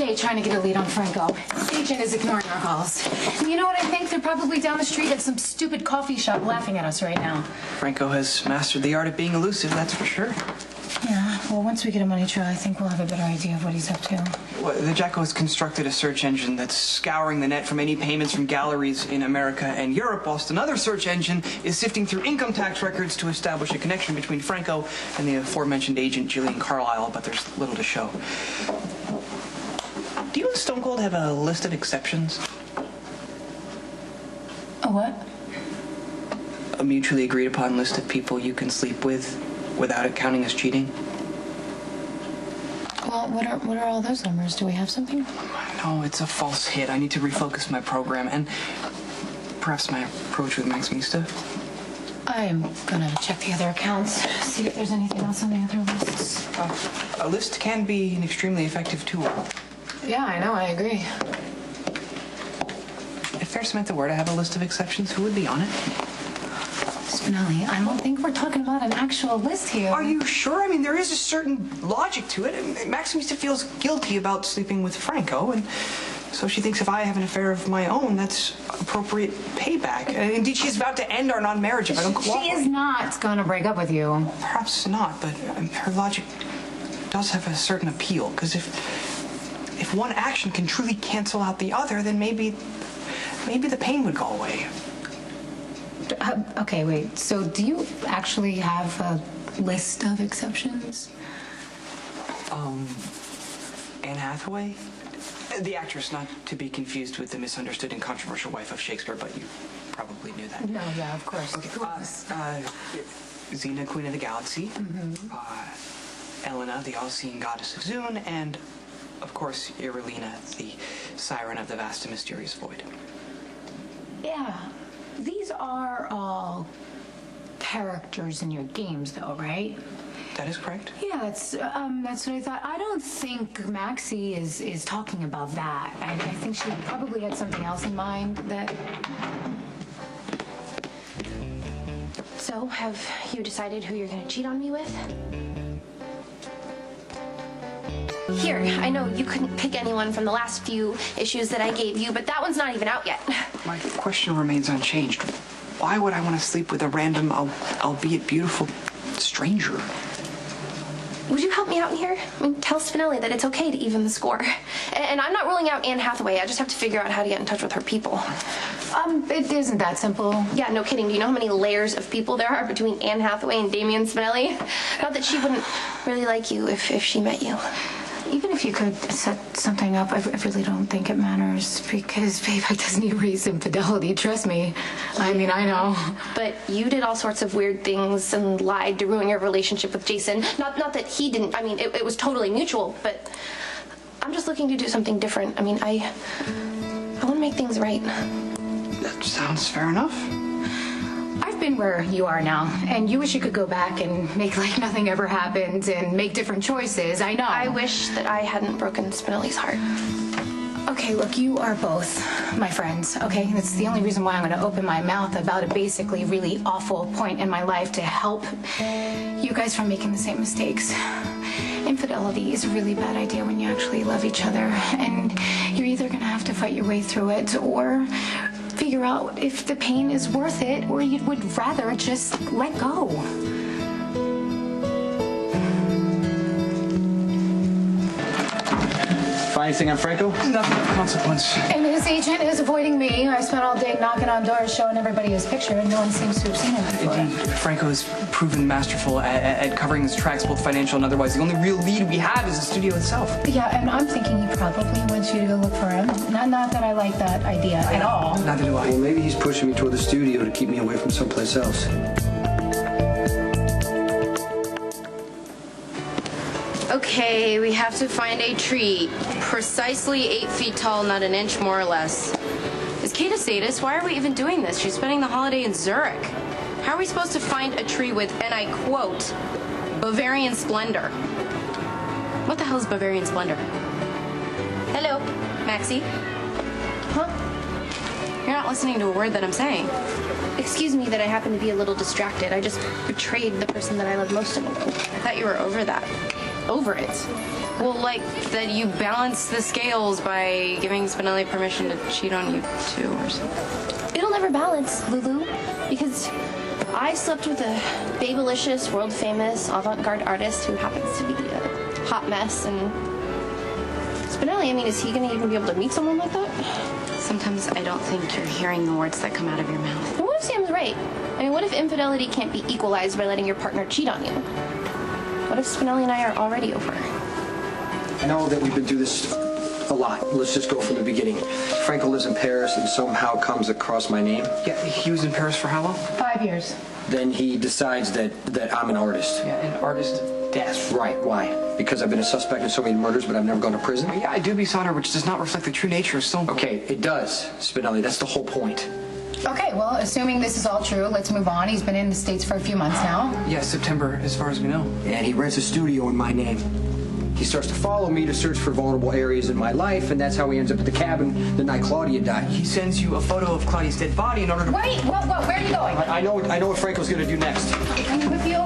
day trying to get a lead on Franco. This agent is ignoring our calls. And you know what I think? They're probably down the street at some stupid coffee shop laughing at us right now. Franco has mastered the art of being elusive, that's for sure. Yeah, well, once we get a money trail, I think we'll have a better idea of what he's up to. Well, the Jacko has constructed a search engine that's scouring the net from any payments from galleries in America and Europe, whilst another search engine is sifting through income tax records to establish a connection between Franco and the aforementioned agent Jillian Carlisle, but there's little to show. Do you and Stone Cold have a list of exceptions? A what? A mutually agreed upon list of people you can sleep with without it counting as cheating? Well, what are all those numbers? Do we have something? No, it's a false hit. I need to refocus my program and perhaps my approach with Maxie. I'm gonna check the other accounts, see if there's anything else on the other lists. A list can be an extremely effective tool. Yeah, I know, I agree. If there's Samantha were to have a list of exceptions, who would be on it? Spinelli, I don't think we're talking about an actual list here. Are you sure? I mean, there is a certain logic to it. Maximista feels guilty about sleeping with Franco, and so she thinks if I have an affair of my own, that's appropriate payback. And indeed, she's about to end our non-marriage if I don't cooperate. She is not gonna break up with you. Perhaps not, but her logic does have a certain appeal, because if one action can truly cancel out the other, then maybe the pain would go away. Okay, wait. So do you actually have a list of exceptions? Anne Hathaway? The actress, not to be confused with the misunderstood and controversial wife of Shakespeare, but you probably knew that. No, yeah, of course. Okay, Xena, Queen of the Galaxy. Elena, the all-seeing goddess of Zune, and, of course, Irelina, the siren of the vast and mysterious void. Yeah. These are all characters in your games, though, right? That is correct. Yeah, that's what I thought. I don't think Maxie is talking about that. I think she probably had something else in mind that... So, have you decided who you're going to cheat on me with? Here, I know you couldn't pick anyone from the last few issues that I gave you, but that one's not even out yet. My question remains unchanged. Why would I want to sleep with a random, albeit beautiful, stranger? Would you help me out here? I mean, tell Spinelli that it's okay to even the score. And I'm not ruling out Anne Hathaway. I just have to figure out how to get in touch with her people. It isn't that simple. Yeah, no kidding. Do you know how many layers of people there are between Anne Hathaway and Damian Spinelli? Not that she wouldn't really like you if she met you. Even if you could set something up, I really don't think it matters because payback doesn't erase infidelity. Trust me. I mean, I know. But you did all sorts of weird things and lied to ruin your relationship with Jason. Not that he didn't. I mean, it was totally mutual, but I'm just looking to do something different. I mean, I want to make things right. That sounds fair enough. I've been where you are now, and you wish you could go back and make like nothing ever happened and make different choices. I know. I wish that I hadn't broken Spinelli's heart. Okay, look, you are both my friends, okay? That's the only reason why I'm going to open my mouth about a basically really awful point in my life to help you guys from making the same mistakes. Infidelity is a really bad idea when you actually love each other, and you're either going to have to fight your way through it or figure out if the pain is worth it, or you would rather just let go. Find anything on Franco? Nothing of consequence. And his agent is avoiding me. I spent all day knocking on doors showing everybody his picture, and no one seems to have seen it before. Indeed, Franco has proven masterful at covering his tracks, both financial and otherwise. The only real lead we have is the studio itself. Yeah, and I'm thinking he probably wants you to go look for him. Not that I like that idea at all. Neither do I. Well, maybe he's pushing me toward the studio to keep me away from someplace else. Okay, we have to find a tree. Precisely 8 feet tall, not an inch more or less. Is Kate a sadist? Why are we even doing this? She's spending the holiday in Zurich. How are we supposed to find a tree with, and I quote, Bavarian splendor? What the hell is Bavarian splendor? Hello, Maxie? Huh? You're not listening to a word that I'm saying. Excuse me that I happen to be a little distracted. I just betrayed the person that I love most in the world. I thought you were over that. over it. Well, like that you balance the scales by giving Spinelli permission to cheat on you too or something. It'll never balance, Lulu, because I slept with a babylicious, world-famous, avant-garde artist who happens to be a hot mess, and Spinelli, I mean, is he gonna even be able to meet someone like that? Sometimes I don't think you're hearing the words that come out of your mouth. And what if Sam's right? I mean, what if infidelity can't be equalized by letting your partner cheat on you? What if Spinelli and I are already over? I know that we've been through this a lot. Let's just go from the beginning. Franco lives in Paris and somehow comes across my name. Yeah, he was in Paris for how long? 5 years. Then he decides that I'm an artist. Yeah, an artist death. Right, why? Because I've been a suspect in so many murders, but I've never gone to prison? Yeah, I do be Sonner, which does not reflect the true nature of Stone. Okay, it does, Spinelli. That's the whole point. Okay, well, assuming this is all true, let's move on. He's been in the States for a few months now. Yeah, September, as far as we know. And he rents a studio in my name. He starts to follow me to search for vulnerable areas in my life, and that's how he ends up at the cabin the night Claudia died. He sends you a photo of Claudia's dead body in order to... Wait, whoa, where are you going? I know what Franco's gonna do next. Can you with you?